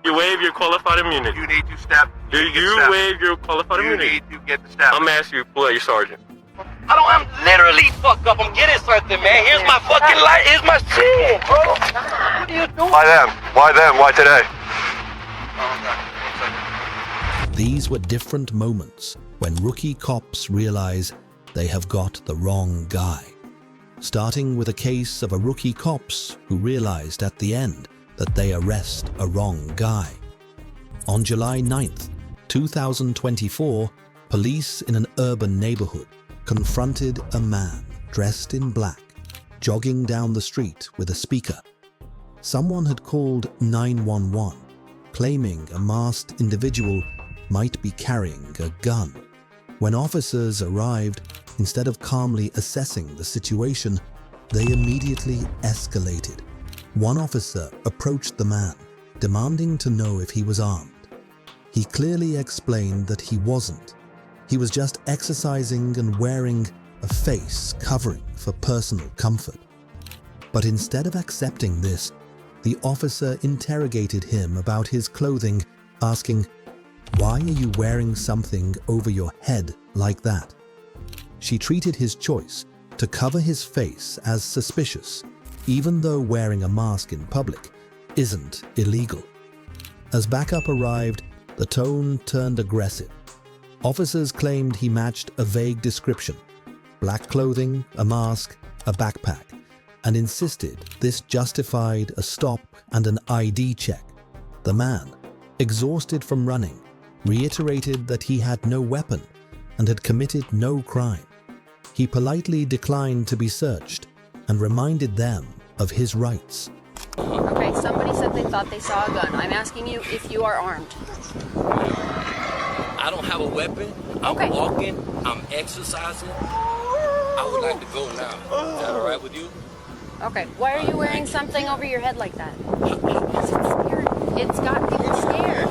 You waive your qualified immunity. You need to step. Do you waive your qualified immunity? You need to get the step. I'm asking you, play sergeant. I'm literally fucked up. I'm getting something, man. Here's my fucking light. Here's my shit, bro. What are you doing? Why them? Why them? Why today? These were different moments when rookie cops realize they have got the wrong guy. Starting with a case of a rookie cops who realized at the end that they arrest a wrong guy. On July 9th, 2024, police in an urban neighborhood confronted a man dressed in black, jogging down the street with a speaker. Someone had called 911, claiming a masked individual might be carrying a gun. When officers arrived, instead of calmly assessing the situation, they immediately escalated. One officer approached the man, demanding to know if he was armed. He clearly explained that he wasn't. He was just exercising and wearing a face covering for personal comfort. But instead of accepting this, the officer interrogated him about his clothing, asking, "Why are you wearing something over your head like that?" She treated his choice to cover his face as suspicious, even though wearing a mask in public isn't illegal. As backup arrived, the tone turned aggressive. Officers claimed he matched a vague description: black clothing, a mask, a backpack, and insisted this justified a stop and an ID check. The man, exhausted from running, reiterated that he had no weapon and had committed no crime. He politely declined to be searched and reminded them of his rights. Okay, somebody said they thought they saw a gun. I'm asking you if you are armed. I don't have a weapon. I'm walking. I'm exercising. I would like to go now. Is that all right with you? Okay, why are you wearing something over your head like that? It's got people scared.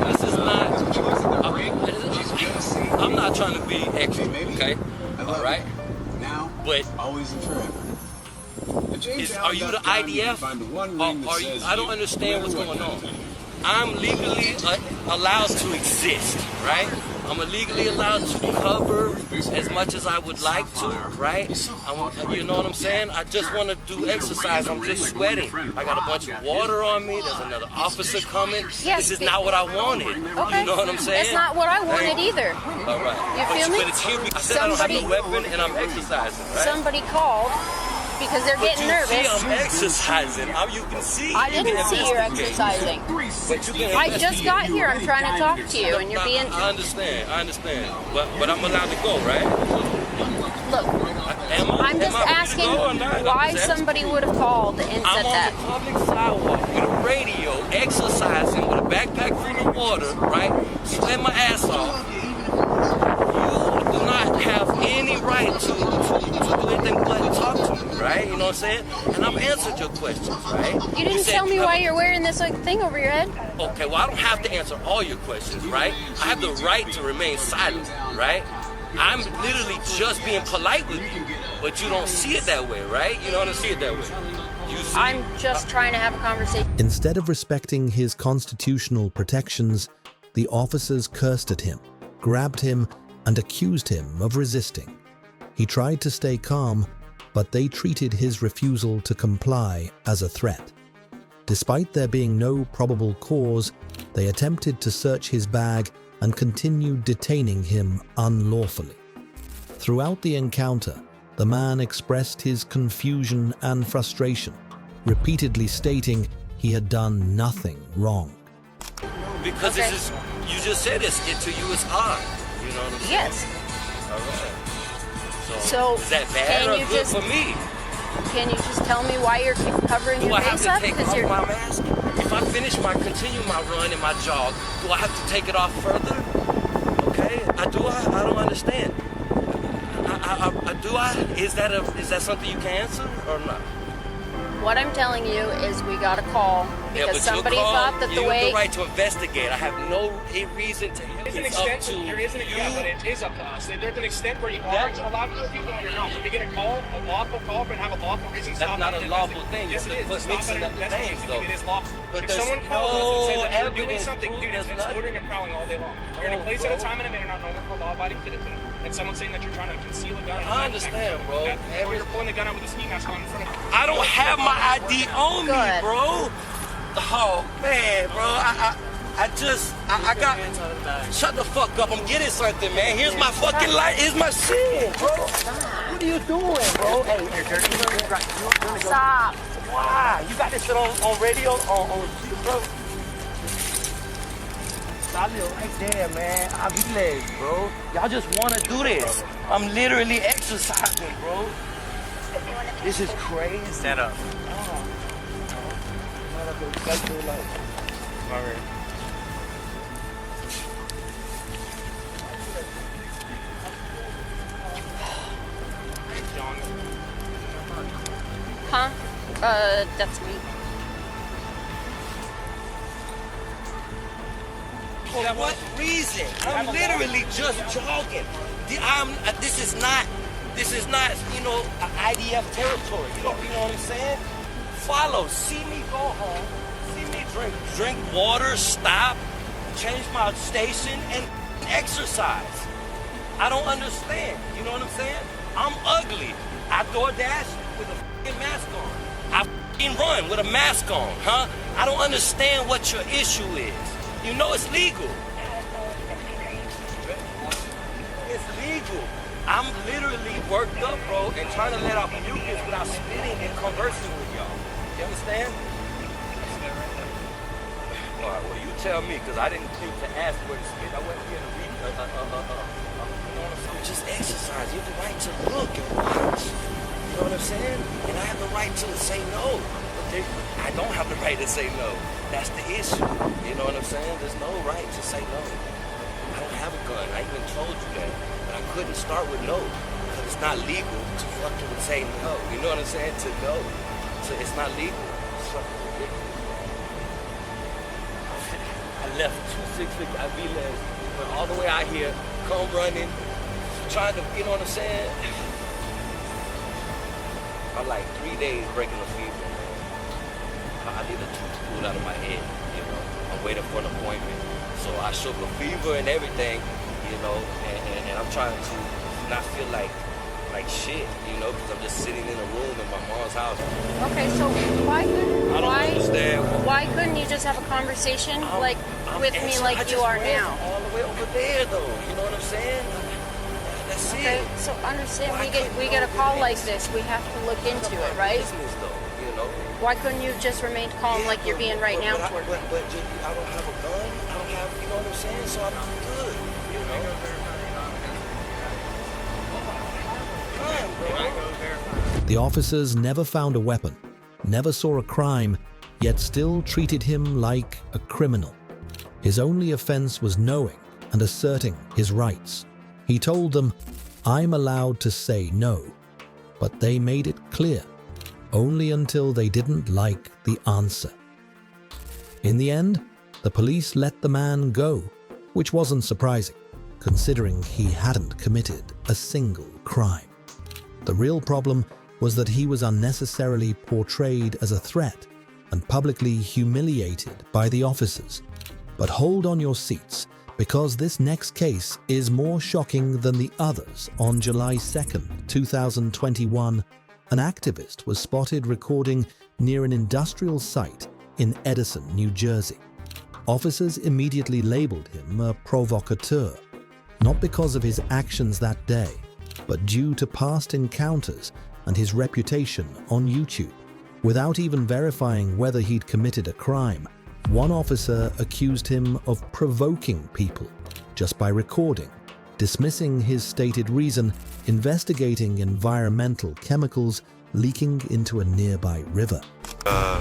This is not. I'm not trying to be extra, okay? All right? But always in forever. are you the IDF? Or are you? I don't understand what's going on. I'm legally allowed to exist, right? I'm legally allowed to cover as much as I would like to, right? You know what I'm saying? I just want to do exercise. I'm just sweating. I got a bunch of water on me. There's another officer coming. Yes, this is not what I wanted. Okay. You know what I'm saying? It's not what I wanted either. All right. You feel me? But it's here because I said I don't have no weapon and I'm exercising, right? Somebody called because they're getting nervous. See, I'm exercising. You can see. I didn't see you exercising. But you can I just got here. I'm trying to talk to you, and you're being. I understand. But I'm allowed to go, right? Look, I'm just asking why somebody would have called and said that. I'm on the public sidewalk with a radio, exercising with a backpack full of water, right? Sweat my ass off. You do not have any right to do anything but talk to me, right? You know what I'm saying? And I've answered your questions, right? You didn't tell me why you're wearing this thing over your head. Okay, well, I don't have to answer all your questions, right? I have the right to remain silent, right? I'm literally just being polite with you, but you don't see it that way, right? You don't see it that way. I'm just trying to have a conversation. Instead of respecting his constitutional protections, the officers cursed at him, grabbed him, and accused him of resisting. He tried to stay calm, but they treated his refusal to comply as a threat. Despite there being no probable cause, they attempted to search his bag and continued detaining him unlawfully. Throughout the encounter, the man expressed his confusion and frustration, repeatedly stating he had done nothing wrong. Because this is, you just said this, to you it's odd. You know what I'm saying? Yes. All right. So is that bad or good for me? Can you just tell me why you're covering your face up? Do I have to take off my mask? If I continue my run and my jog, do I have to take it off further? Okay, I don't understand. Is that something you can answer or not? What I'm telling you is we got a call because somebody thought that the way... You have the right to investigate. I have no reason to... There is an extent, but it is up to us. There's an extent where you are allowed to people in your house. If you get a call, a lawful call, and have a lawful reason to stop. That's not a lawful thing. Yes, it is. Mixing up the things, though. It is lawful. But if someone calls us and says that you're doing something, proof, dude, it's been ordering and prowling all day long. You're in a place at a time and a minute, not known for a law-abiding citizen. And someone's saying that you're trying to conceal a gun. I understand, bro. Or you're pulling the gun out with a ski mask on in front of you. I don't have my ID on me, Good. bro. Oh, man, bro. I got... Shut the fuck up. I'm getting something, man. Here's my fucking light. Here's my shit, bro. What are you doing, bro? Hey, Stop. why? You got this shit on radio, on bro? Stop it right there, man. I'll be legs, bro. Y'all just want to do this. I'm literally exercising, bro. This is crazy. Stand up. Huh? That's me. For what reason? I'm literally just jogging. This is not, you know, IDF territory. You know what I'm saying? Follow, see me go home, see me drink water, stop, change my station, and exercise. I don't understand. You know what I'm saying? I'm ugly. I DoorDash with a fucking mask on. I fucking run with a mask on, huh? I don't understand what your issue is. You know it's legal. It's legal. I'm literally worked up, bro, and trying to let out mucus without spitting and conversing with y'all. You understand? All right, well, you tell me, because I didn't think to ask where to spit. I went here to read. I'm just exercise. You have the right to look and watch. You know what I'm saying? And I have the right to say no. But I don't have the right to say no. That's the issue. You know what I'm saying? There's no right to say no. I don't have a gun. I even told you that. But I couldn't start with no. Because it's not legal to fucking say no. You know what I'm saying? To no. So it's not legal. It's fucking ridiculous. I left 266 IV legs, went all the way out here, come running, trying to, you know what I'm saying? I'm like 3 days breaking the fever, man. I need a tooth pulled out of my head, you know. I'm waiting for an appointment. So I shook a fever and everything, you know, and I'm trying to not feel like shit, you know, because I'm just sitting in a room in my mom's house. Okay, so why couldn't you just have a conversation with me like you are now? All the way over there, though. You know what I'm saying? That's Okay, it. so understand we get a call like this, we have to look into it, right? Business, though, you know. Why couldn't you just remain calm like you're being right now but toward me? I don't have a gun. I don't have, you know what I'm saying? So I'm good, you know. The officers never found a weapon, never saw a crime, yet still treated him like a criminal. His only offense was knowing and asserting his rights. He told them, "I'm allowed to say no," but they made it clear, only until they didn't like the answer. In the end, the police let the man go, which wasn't surprising, considering he hadn't committed a single crime. The real problem was that he was unnecessarily portrayed as a threat and publicly humiliated by the officers. But hold on your seats, because this next case is more shocking than the others. On July 2nd, 2021, an activist was spotted recording near an industrial site in Edison, New Jersey. Officers immediately labeled him a provocateur, not because of his actions that day, but due to past encounters and his reputation on YouTube. Without even verifying whether he'd committed a crime, one officer accused him of provoking people just by recording, dismissing his stated reason, investigating environmental chemicals leaking into a nearby river.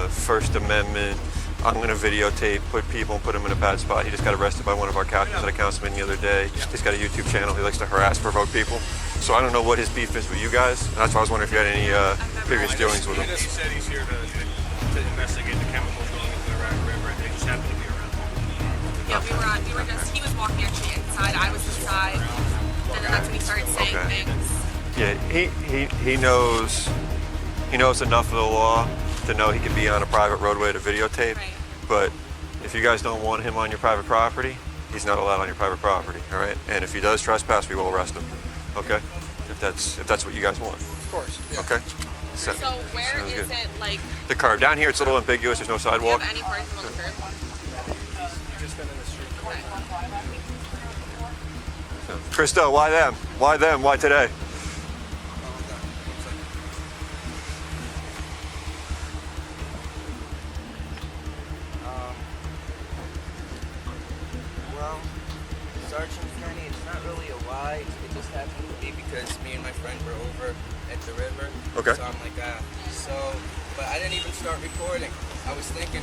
First Amendment, I'm going to videotape, put people and put them in a bad spot. He just got arrested by one of our captains at a councilman the other day. He's got a YouTube channel. He likes to harass, provoke people. So I don't know what his beef is with you guys. That's why I was wondering if you had any previous dealings with him. He just said he's here to investigate the chemicals going into the river, and they just happened to be around. Yeah, we were just, he was walking actually inside, I was inside, and then that's when he started saying things. Yeah, he knows enough of the law to know he can be on a private roadway to videotape, Right. but if you guys don't want him on your private property, he's not allowed on your private property, all right? And if he does trespass, we will arrest him, okay? If that's what you guys want. Of course. Yeah. Okay? So where sounds is good. it, like, The curb. Down here, it's a little ambiguous. There's no do you sidewalk. have any parking on the curb? He's just been in the street. Christo, why them? Why them? Why today? Well, Sergeant Kenny, it's not really a why. It just happened to be because me and my friend were over at the river. Okay. So I'm like, but I didn't even start recording. I was thinking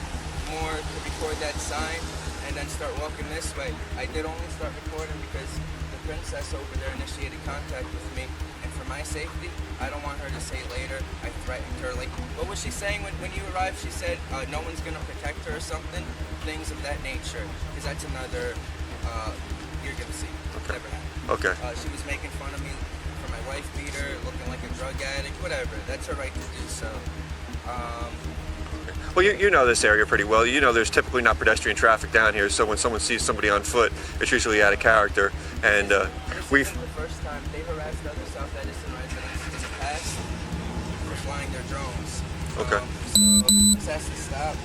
more to record that sign and then start walking this way. I did only start recording because the princess over there initiated contact with me. And for my safety, I don't want her to say later I threatened her. Like, what was she saying when you arrived? She said no one's going to protect her or something. Things of that nature. Because that's another, you're going to see. Never happened. Okay. She was making fun of me for my wife beater, looking like a drug addict, whatever. That's her right to do so. Well, you know this area pretty well. You know there's typically not pedestrian traffic down here, so when someone sees somebody on foot, it's usually out of character. And This isn't the first time they harassed other South Edison residents in the past for flying their drones. Okay. So this has to stop.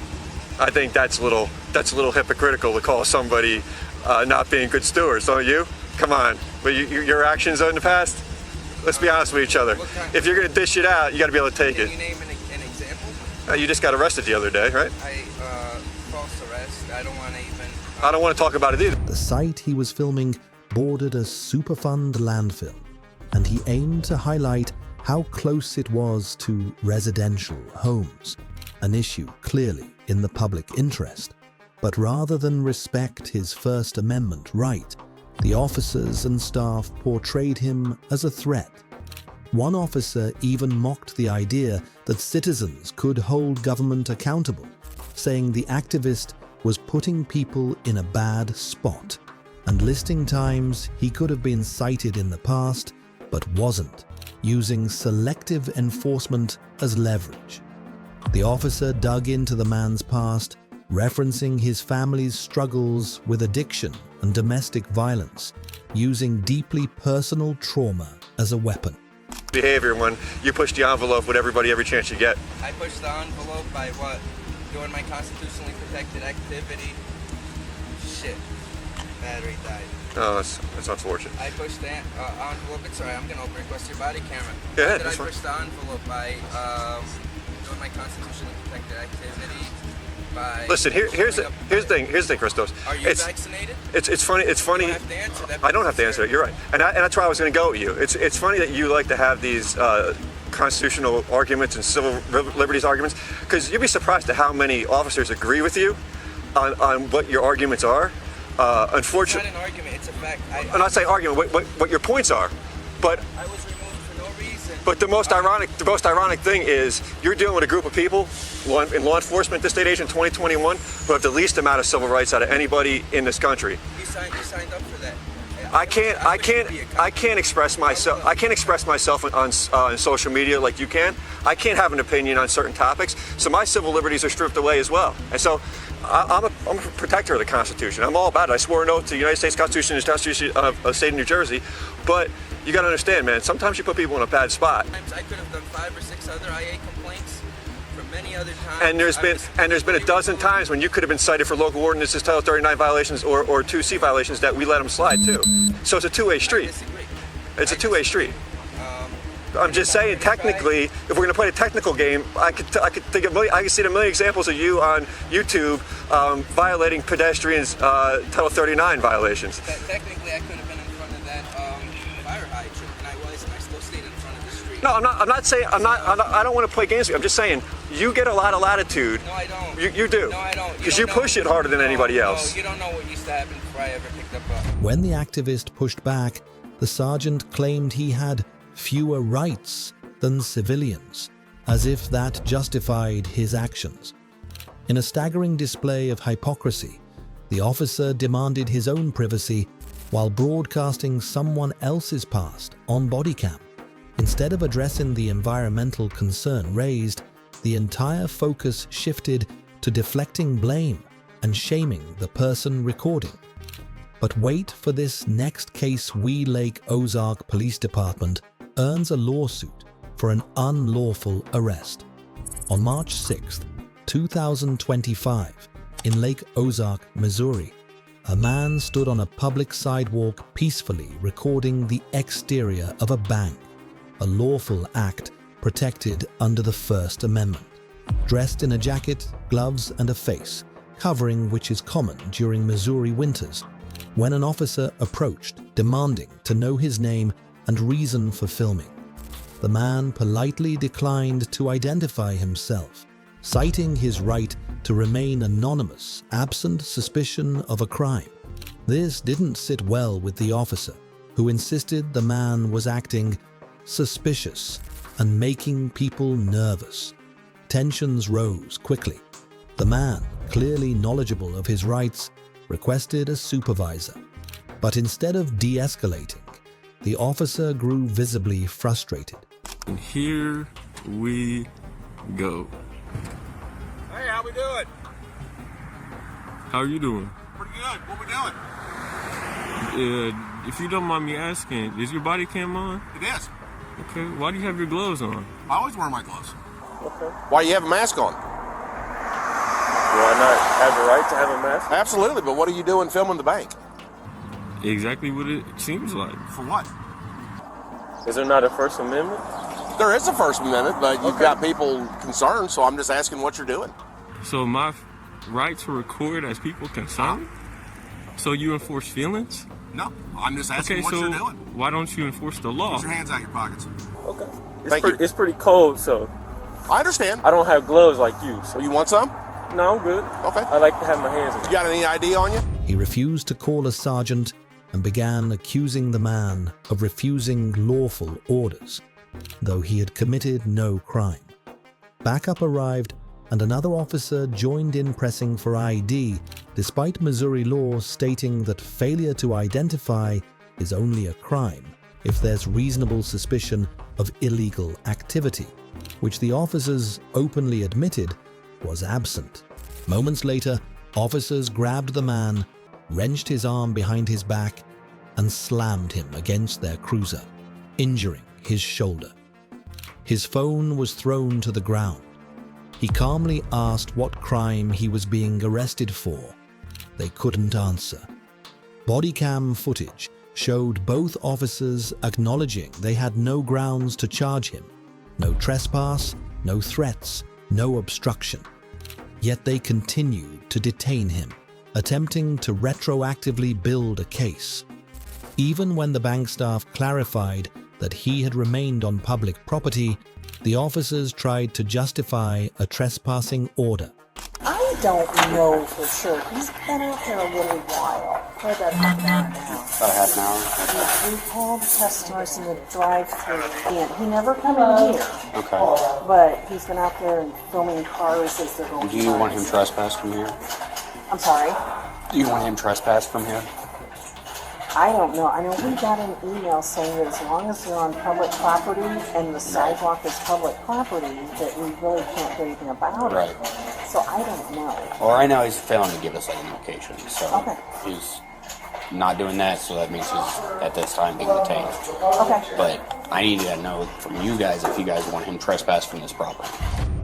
I think that's a little hypocritical to call somebody not being good stewards, don't you? Come on. But your actions in the past, let's be honest with each other. If you're going to dish it out, you got to be able to take Can it. you name an example? You just got arrested the other day, right? False arrest. I don't want to even... I don't want to talk about it either. The site he was filming bordered a Superfund landfill, and he aimed to highlight how close it was to residential homes, an issue clearly in the public interest. But rather than respect his First Amendment right, the officers and staff portrayed him as a threat. One officer even mocked the idea that citizens could hold government accountable, saying the activist was putting people in a bad spot and listing times he could have been cited in the past but wasn't, using selective enforcement as leverage. The officer dug into the man's past, referencing his family's struggles with addiction and domestic violence, using deeply personal trauma as a weapon. Behavior when you push the envelope with everybody every chance you get. I pushed the envelope by what? Doing my constitutionally protected activity. Shit. Battery died. Oh, that's unfortunate. I pushed the envelope. It's alright, I'm going to request your body camera. Yeah, Did I that's push the envelope by doing my constitutionally protected activity? By Listen, here's the thing, Christos. Are you vaccinated? It's funny. You don't have to answer that. I don't have to answer it. You're right, and that's why I was going to go with you. It's funny that you like to have these constitutional arguments and civil liberties arguments, because you'd be surprised at how many officers agree with you on what your arguments are. Unfortunately, it's not an argument. It's a fact. I'm not saying argument. What your points are, but. I was removed for no reason. But the most ironic thing is you're dealing with a group of people in law enforcement this day and age in 2021 who have the least amount of civil rights out of anybody in this country. You signed up for that. I can't express myself. I can't express myself on social media like you can. I can't have an opinion on certain topics. So my civil liberties are stripped away as well. And so I'm a protector of the Constitution. I'm all about it. I swore an oath to the United States Constitution and the Constitution of the state of New Jersey. But you got to understand, man. Sometimes you put people in a bad spot. I could have done 5 or 6 other IA complaints for many other times. And there's been a dozen times when you could have been cited for local ordinances, Title 39 violations, or 2C violations that we let them slide too. So it's a two-way street. It's a two-way street. I'm just saying, technically, if we're going to play a technical game, I could see a million examples of you on YouTube violating pedestrians' Title 39 violations. Technically, I could have been in front of that fire hydrant, and I was, and I still stayed in front of the street. No, I'm not saying I don't want to play games with you. I'm just saying you get a lot of latitude. No, I don't. You do. No, I don't. Because you push it harder than anybody else. No, you don't know what used to happen before I ever picked up a... When the activist pushed back, the sergeant claimed he had fewer rights than civilians, as if that justified his actions. In a staggering display of hypocrisy, the officer demanded his own privacy while broadcasting someone else's past on Bodycam. Instead of addressing the environmental concern raised, the entire focus shifted to deflecting blame and shaming the person recording. But wait for this next case. Wee Lake Ozark Police Department earns a lawsuit for an unlawful arrest. On March 6, 2025, in Lake Ozark, Missouri, a man stood on a public sidewalk peacefully recording the exterior of a bank, a lawful act protected under the First Amendment. Dressed in a jacket, gloves, and a face covering which is common during Missouri winters, when an officer approached demanding to know his name and reason for filming, the man politely declined to identify himself, citing his right to remain anonymous absent suspicion of a crime. This didn't sit well with the officer, who insisted the man was acting suspicious and making people nervous. Tensions rose quickly. The man, clearly knowledgeable of his rights, requested a supervisor. But instead of de-escalating, the officer grew visibly frustrated. And here we go. Hey, how we doing? How are you doing? Pretty good. What we doing? If you don't mind me asking, is your body cam on? It is. Okay, why do you have your gloves on? I always wear my gloves. Okay. Why do you have a mask on? Do I not have the right to have a mask? Absolutely, but what are you doing filming the bank? Exactly what it seems like. For what? Is there not a First Amendment? There is a First Amendment, but you've got people concerned, so I'm just asking what you're doing. So my right to record as people concerned? So you enforce feelings? No, I'm just asking what you're doing. Why don't you enforce the law? Put your hands out of your pockets. Okay. It's pretty cold, so I understand. I don't have gloves like you. So You want some? no, I'm good. Okay. I like to have my hands in. You got any ID on you? He refused to call a sergeant and began accusing the man of refusing lawful orders, though he had committed no crime. Backup arrived and another officer joined in pressing for ID, despite Missouri law stating that failure to identify is only a crime if there's reasonable suspicion of illegal activity, which the officers openly admitted was absent. Moments later, officers grabbed the man, wrenched his arm behind his back, and slammed him against their cruiser, injuring his shoulder. His phone was thrown to the ground. He calmly asked what crime he was being arrested for. They couldn't answer. Bodycam footage showed both officers acknowledging they had no grounds to charge him. No trespass, no threats, no obstruction. Yet they continued to detain him, attempting to retroactively build a case. Even when the bank staff clarified that he had remained on public property, the officers tried to justify a trespassing order. I don't know for sure. He's been out there a little while. Probably about half an hour now. About half an hour? We've had customers in the drive-thru, and he never come in here. Okay. But he's been out there and filming cars as they're going. Do you want him trespassed from here? I'm sorry? Do you want him trespassed from here? I don't know. I know we got an email saying that as long as they're on public property and the sidewalk is public property, that we really can't do anything about Right. it. So I don't know. Well, right now he's failing to give us any location, so Okay. he's not doing that, so that means he's, at this time, being detained. Okay. But I need to know from you guys if you guys want him trespassed from this property.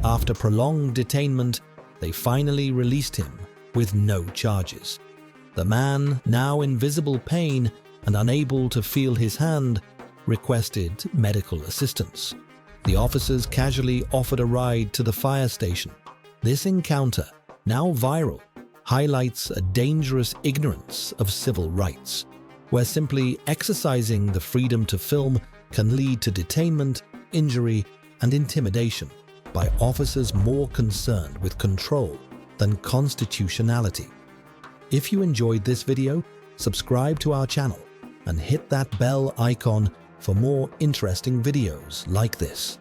After prolonged detainment, they finally released him with no charges. The man, now in visible pain and unable to feel his hand, requested medical assistance. The officers casually offered a ride to the fire station. This encounter, now viral, highlights a dangerous ignorance of civil rights, where simply exercising the freedom to film can lead to detainment, injury, and intimidation by officers more concerned with control than constitutionality. If you enjoyed this video, subscribe to our channel and hit that bell icon for more interesting videos like this.